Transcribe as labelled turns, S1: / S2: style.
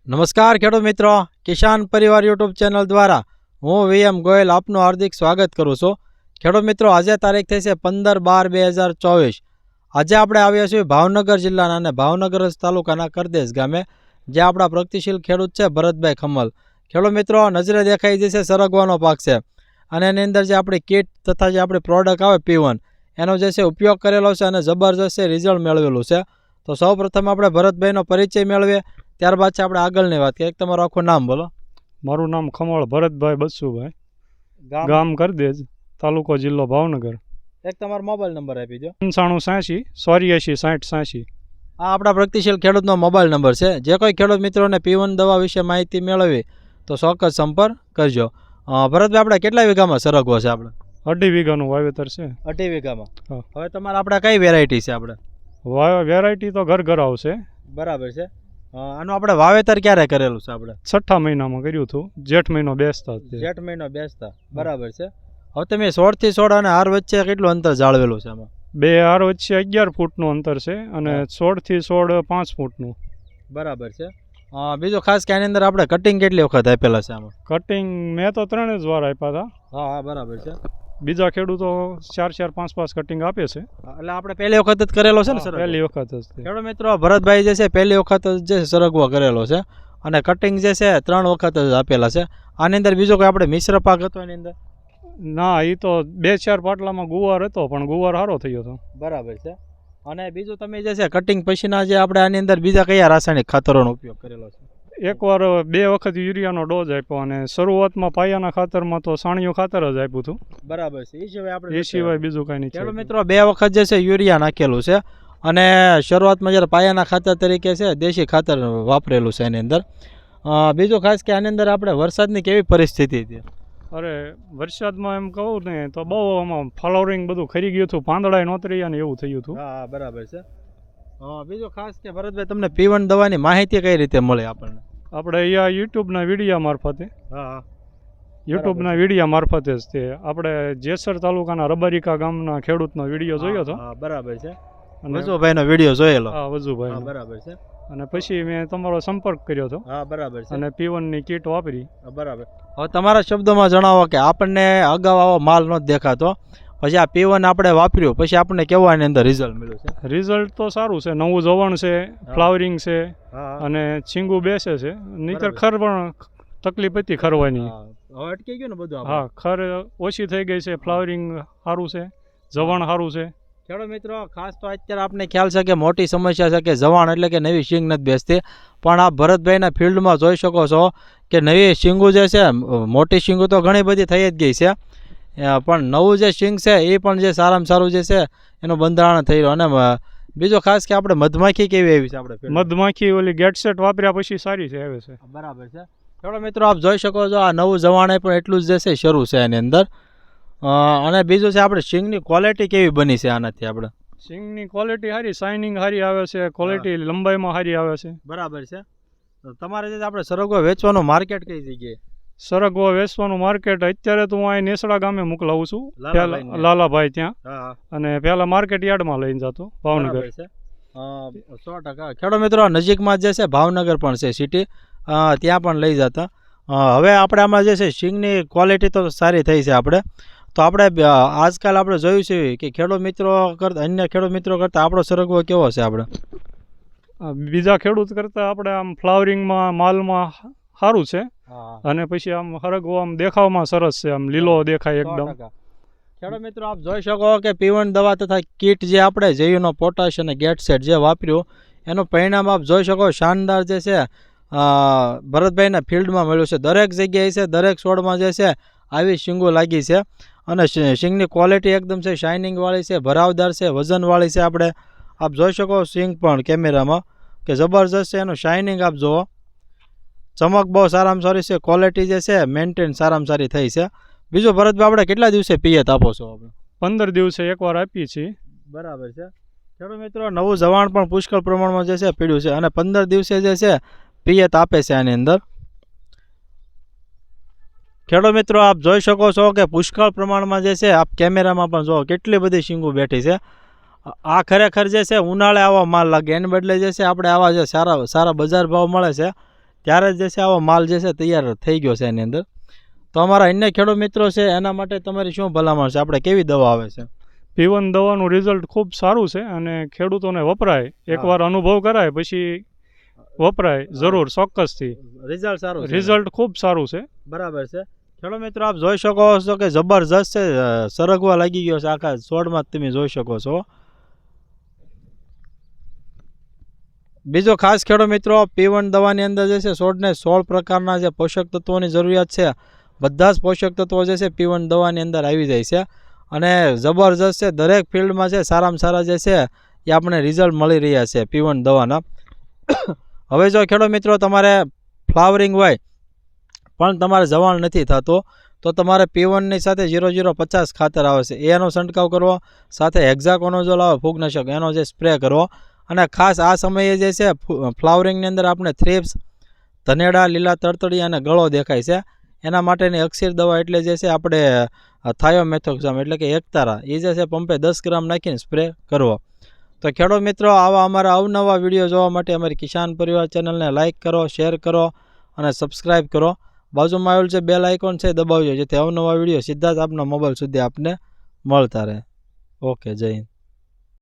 S1: નમસ્કાર ખેડૂત મિત્રો, કિસાન પરિવાર યુટ્યુબ ચેનલ દ્વારા હું વીએમ ગોયલ આપનું હાર્દિક સ્વાગત કરું છું. ખેડૂત મિત્રો, આજે તારીખ થઈ છે 15/12/2024. આજે આપણે આવ્યા છીએ ભાવનગર જિલ્લાના અને ભાવનગર તાલુકાના કરદેશ ગામે, જે આપણા પ્રગતિશીલ ખેડૂત છે ભરતભાઈ ખમલ. ખેડૂત મિત્રો, નજરે દેખાઈ જશે સરગવાનો પાક છે અને એની અંદર જે આપણી કીટ તથા જે આપણી પ્રોડક્ટ આવે P1 એનો જે છે ઉપયોગ કરેલો છે અને જબરજસ્ત રિઝલ્ટ મેળવેલું છે. તો સૌ પ્રથમ આપણે ભરતભાઈનો પરિચય મેળવીએ, ત્યારબાદ છે આપણે આગળની વાત કરીએ. તમારું આખું નામ બોલો.
S2: મારું નામ ખમળ ભરતભાઈ બસુભાઈ, ગામ કરદેજ, તાલુકો જિલ્લો ભાવનગર.
S1: એક તમારો મોબાઈલ નંબર આપી દો.
S2: 9580 84 60 86.
S1: આ આપણા પ્રગતિશીલ ખેડૂતનો મોબાઈલ નંબર છે. જે કોઈ ખેડૂત મિત્રોને P1 દવા વિશે માહિતી મેળવી તો ચોક્કસ સંપર્ક કરજો. ભરતભાઈ, આપણે કેટલા વીઘામાં સરગવો છે? આપણે
S2: 2.5 વીઘાનું વાવેતર છે.
S1: 2.5 વીઘામાં.
S2: હા.
S1: હવે તમારે આપણે કઈ વેરાયટી છે? આપણે
S2: વેરાયટી તો ઘર આવશે.
S1: બરાબર છે. આનું આપણે વાવેતર ક્યારે કરેલું છે? આપણે
S2: 6 મહિનામાં કર્યું હતું, જેઠ મહિનો બેસતા.
S1: જેઠ મહિનો બેસતા. બરાબર છે. હવે તમે 16 થી 16 અને હાર વચ્ચે કેટલું અંતર જાળવેલું છે? આમાં
S2: બે હાર વચ્ચે 11 ફૂટનું અંતર છે અને 16 થી 16 5 ફૂટનું.
S1: બરાબર છે. બીજું ખાસ કે આની અંદર આપણે કટિંગ કેટલી વખત આપેલા છે? આમાં
S2: કટિંગ મેં તો 3 જ વાર આપ્યા હતા.
S1: હા, બરાબર છે.
S2: બીજા ખેડૂતો 4 5 કટિંગ આપે છે.
S1: એટલે આપણે પહેલી વખત જ કરેલો છે ને સર?
S2: પહેલી વખત જ.
S1: ખેડૂત મિત્રો, ભરતભાઈ જે છે પહેલી વખત જ જે સરગવો કરેલો છે અને કટિંગ જે છે 3 વખત જ આપેલા છે. આની અંદર બીજો કોઈ આપણે મિશ્ર પાક હતો એની અંદર?
S2: ના, એ તો 2-4 પાટલામાં ગુવાર હતો, પણ ગુવાર સારો થયો હતો.
S1: બરાબર છે. અને બીજું તમે જે છે કટિંગ પછીના જે આપણે આની અંદર બીજા કયા રાસાયણિક ખાતરોનો ઉપયોગ કરેલો છે?
S2: એકવાર 2 વખત યુરિયાનો ડોઝ આપ્યો અને શરૂઆતમાં પાયાના ખાતરમાં તો સાણિયું ખાતર જ આપ્યું હતું.
S1: બરાબર છે.
S2: એ સિવાય બીજું કાંઈ નહીં.
S1: ખેડૂત મિત્રો, 2 વખત જે છે યુરિયા નાખેલું છે અને શરૂઆતમાં જ્યારે પાયાના ખાતર તરીકે છે દેશી ખાતર વાપરેલું છે એની અંદર. બીજું ખાસ કે આની અંદર આપણે વરસાદની કેવી પરિસ્થિતિ હતી?
S2: અરે, વરસાદમાં એમ કહું ને તો બહુ આમાં ફ્લાવરિંગ બધું ખરી ગયું હતું, પાંદડા નોતરી અને એવું થયું હતું.
S1: હા, બરાબર છે. બીજું ખાસ કે ભરતભાઈ, તમને P1 દવાની માહિતી કઈ રીતે મળે આપણને?
S2: આપણે અહીંયા યુટ્યુબના વિડીયા મારફતે.
S1: હા,
S2: યુટ્યુબના વિડીયા મારફતે જ તે આપણે જેસર તાલુકાના રબારિકા ગામના ખેડૂતનો વિડીયો જોયો હતો.
S1: હા, બરાબર છે. વજુભાઈનો વિડીયો જોયેલો.
S2: હા, વજુભાઈ.
S1: બરાબર છે.
S2: અને પછી મેં તમારો સંપર્ક કર્યો હતો.
S1: હા, બરાબર છે.
S2: અને P1 ની કીટ વાપરી.
S1: બરાબર. હવે તમારા શબ્દોમાં જણાવો કે આપણને અગાઉ આવો માલ નહોતો દેખાતો, પછી આ P1 આપણે વાપર્યું પછી આપણને કેવું આની અંદર રિઝલ્ટ મળ્યું છે?
S2: રિઝલ્ટ તો સારું છે. નવું જવણ છે, ફ્લાવરિંગ છે અને છીંગું બેસે છે. નહીતર ખર પણ તકલીફ હતી ખરવાની.
S1: હવે અટકી ગયું ને બધું?
S2: હા, ખર ઓછી થઈ ગઈ છે, ફ્લાવરિંગ સારું છે, જવણ સારું છે.
S1: ખેડૂત મિત્રો, ખાસ તો અત્યારે આપને ખ્યાલ છે કે મોટી સમસ્યા છે કે જવાણ એટલે કે નવી શીંગ નથી બેસતી, પણ આ ભરતભાઈના ફિલ્ડમાં જોઈ શકો છો કે નવી શીંગું જે છે, મોટી શીંગું તો ઘણી બધી થઈ જ ગઈ છે, પણ નવું જે શીંગ છે એ પણ જે સારામાં સારું જે છે એનું બંધારણ થઈ રહ્યું. અને બીજો ખાસ કે આપણે મધમાખી કેવી આવી છે? આપણે
S2: મધમાખી ઓલી ગેટ સેટ વાપર્યા પછી સારી છે, આવે છે.
S1: બરાબર છે. ખેડૂત મિત્રો, આપ જોઈ શકો છો આ નવું જવાણ પણ એટલું જ જે છે શરૂ છે એની અંદર. અને બીજું છે આપણે શીંગની ક્વોલિટી કેવી બની છે આનાથી? આપણે
S2: શીંગની ક્વોલિટી સારી, શાઇનિંગ સારી આવે છે, ક્વોલિટી લંબાઈમાં સારી આવે છે.
S1: બરાબર છે. તમારે જે આપણે સરગવો વેચવાનું માર્કેટ કઈ જગ્યાએ?
S2: સરગવો વેચવાનું માર્કેટ અત્યારે તો હું અહીં નેસડા ગામે મોકલાવું છું, લાલાભાઈ ત્યાં. અને પહેલા માર્કેટ યાર્ડમાં લઈને જતો ભાવનગર.
S1: 100%. ખેડૂત મિત્રો, નજીકમાં જે છે ભાવનગર પણ છે સિટી, ત્યાં પણ લઈ જતા. હવે આપણે આમાં જે છે શીંગની ક્વોલિટી તો સારી થઈ છે આપણે. તો આપણે આજકાલ આપણે જોયું છે કે ખેડૂત મિત્રો કરતાં અન્ય ખેડૂત મિત્રો કરતાં આપણો સરગવો કેવો છે? આપણે
S2: બીજા ખેડૂત કરતાં આપણે આમ ફ્લાવરિંગમાં માલમાં સારું છે અને પછી આમ સરગવો આમ દેખાવમાં સરસ છે, આમ લીલો દેખાય એકદમ.
S1: ખેડૂત મિત્રો, આપ જોઈ શકો કે P1 દવા તથા કીટ જે આપણે જેયુનો પોટાશ અને ગેટ સેટ જે વાપર્યું એનું પરિણામ આપ જોઈ શકો શાનદાર જે છે ભરતભાઈના ફિલ્ડમાં મળ્યું છે. દરેક જગ્યાએ છે, દરેક છોડમાં જે છે આવી શીંગો લાગી છે અને શીંગની ક્વોલિટી એકદમ છે શાઇનિંગવાળી છે, ભરાવદાર છે, વજનવાળી છે. આપણે આપ જોઈ શકો શીંગ પણ કેમેરામાં કે જબરજસ્ત છે, એનું શાઇનિંગ આપ જુઓ, ચમક બહુ સારામાં સારી છે, ક્વોલિટી જે છે મેન્ટેન સારામાં સારી થઈ છે. બીજું ભરતભાઈ, આપણે કેટલા દિવસે પિયત આપો છો? આપણે
S2: 15 દિવસે એકવાર આપીએ છીએ.
S1: બરાબર છે. ખેડૂત મિત્રો, નવું જવાણ પણ પુષ્કળ પ્રમાણમાં જે છે પીડ્યું છે અને 15 દિવસે જે છે પિયત આપે છે આની અંદર. ખેડૂત મિત્રો, આપ જોઈ શકો છો કે પુષ્કળ પ્રમાણમાં જે છે આપ કેમેરામાં પણ જો કેટલી બધી શીંગું બેઠી છે. આ ખરેખર જે છે ઉનાળે આવા માલ લાગે, એને બદલે જે છે આપણે આવા જે સારા બજાર ભાવ મળે છે ત્યારે જ જે છે આવો માલ જે છે તૈયાર થઈ ગયો છે એની અંદર. તો અમારા અન્ય ખેડૂત મિત્રો છે એના માટે તમારી શું ભલામણ છે? આપણે કેવી દવા આવે છે?
S2: P1 દવાનું રિઝલ્ટ ખૂબ સારું છે અને ખેડૂતોને વપરાય, એકવાર અનુભવ કરાય પછી વપરાય જરૂર, ચોક્કસથી.
S1: રિઝલ્ટ સારું છે.
S2: રિઝલ્ટ ખૂબ સારું છે.
S1: બરાબર છે. ખેડૂત મિત્રો આપ જોઈ શકો છો કે જબરજસ્ત છે, સરગવા લાગી ગયો છે આખા છોડમાં, તમે જોઈ શકો છો. બીજો ખાસ ખેડૂત મિત્રો, P1 દવાની અંદર જે છે છોડને 16 પ્રકારના જે પોષક તત્વોની જરૂરિયાત છે, બધા જ પોષક તત્વો જે છે P1 દવાની અંદર આવી જાય છે અને જબરજસ્ત છે. દરેક ફિલ્ડમાં છે સારામાં સારા જે છે એ આપણે રિઝલ્ટ મળી રહ્યા છે P1 દવાના. હવે જો ખેડૂત મિત્રો તમારે ફ્લાવરિંગ હોય પણ તમારે જવાણ નથી થતો તો તમારે P1ની સાથે 0050 ખાતર આવે છે એનો છંટકાવ કરવો, સાથે હેક્ઝાકોનોઝોલ આવે ફૂગનાશક એનો જે સ્પ્રે કરવો. અને ખાસ આ સમયે જે છે ફ્લાવરિંગની અંદર આપણે થ્રિપ્સ, ધનેડા, લીલા તડતડી અને ગળો દેખાય છે, એના માટેની અક્ષીર દવા એટલે જે છે આપણે થાયોમેથોક્સામ એટલે કે એકતારા એ જે છે પંપે 10 ગ્રામ નાખીને સ્પ્રે કરવો. તો ખેડૂત મિત્રો આવા અમારા અવનવા વિડીયો જોવા માટે અમારી કિસાન પરિવાર ચેનલને લાઇક કરો, શેર કરો અને સબસ્ક્રાઈબ કરો. બાજુમાં આવેલું જે બેલ આઇકોન છે દબાવજો જેથી અવનવા વિડીયો સીધા જ આપના મોબાઈલ સુધી આપને મળતા રહે. ઓકે, જય હિન્દ.